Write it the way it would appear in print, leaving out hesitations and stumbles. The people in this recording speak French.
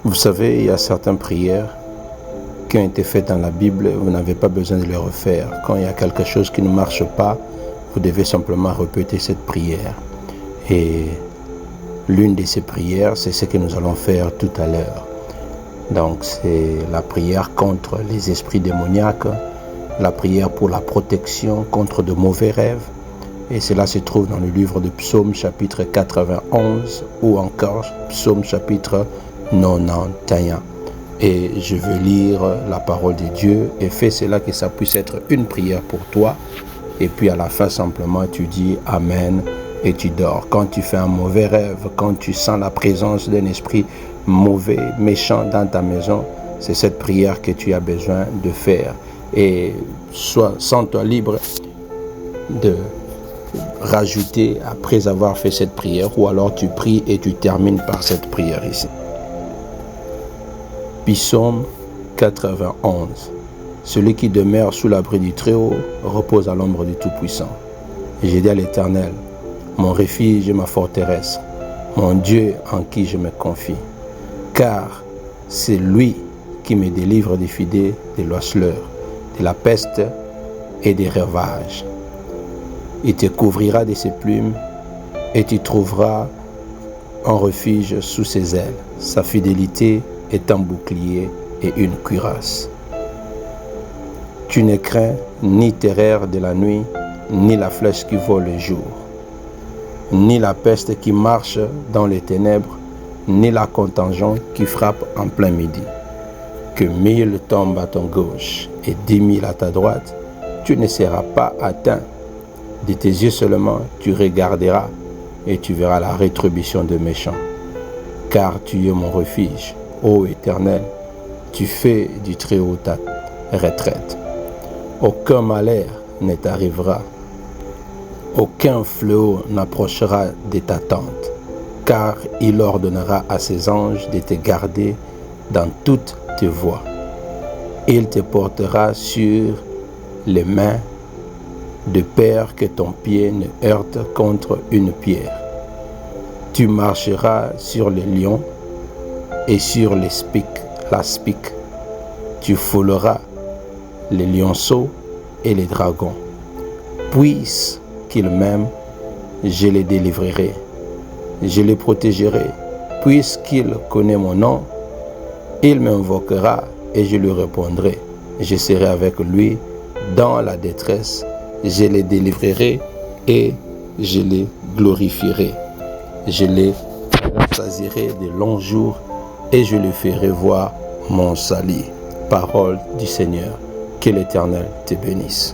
Vous savez, il y a certaines prières qui ont été faites dans la Bible, vous n'avez pas besoin de les refaire. Quand il y a quelque chose qui ne marche pas, vous devez simplement répéter cette prière. Et l'une de ces prières, c'est ce que nous allons faire tout à l'heure. Donc c'est la prière contre les esprits démoniaques, la prière pour la protection contre de mauvais rêves. Et cela se trouve dans le livre de Psaume chapitre 91 ou encore Psaume chapitre 91. Et je veux lire la parole de Dieu et fais cela que ça puisse être une prière pour toi. Et puis à la fin simplement tu dis Amen et tu dors. Quand tu fais un mauvais rêve, quand tu sens la présence d'un esprit mauvais, méchant dans ta maison, c'est cette prière que tu as besoin de faire. Et sens-toi libre de rajouter après avoir fait cette prière, ou alors tu pries et tu termines par cette prière ici. Psaume 91. Celui qui demeure sous l'abri du Très-Haut repose à l'ombre du Tout-Puissant. Et j'ai dit à l'Éternel, mon refuge et ma forteresse, mon Dieu en qui je me confie. Car c'est lui qui me délivre des fidèles, des l'oiseleur, de la peste et des ravages. Il te couvrira de ses plumes et tu trouveras un refuge sous ses ailes. Sa fidélité est un bouclier et une cuirasse. Tu ne crains ni terreur de la nuit, ni la flèche qui vole le jour, ni la peste qui marche dans les ténèbres, ni la contagion qui frappe en plein midi. Que 1000 tombent à ton gauche et 10 000 à ta droite, tu ne seras pas atteint. De tes yeux seulement, tu regarderas et tu verras la rétribution des méchants. Car tu es mon refuge, ô Éternel, tu fais du Très-Haut ta retraite. Aucun malheur ne t'arrivera, aucun fléau n'approchera de ta tente, car il ordonnera à ses anges de te garder dans toutes tes voies. Il te portera sur les mains, de peur que ton pied ne heurte contre une pierre. Tu marcheras sur les lions et sur la spic. Tu fouleras les lionceaux et les dragons. Puisqu'il m'aime, je les délivrerai. Je les protégerai. Puisqu'il connaît mon nom, il m'invoquera et je lui répondrai. Je serai avec lui dans la détresse. Je les délivrerai et je les glorifierai. Je les rassasierai de longs jours et je les ferai voir mon salut. Parole du Seigneur. Que l'Éternel te bénisse.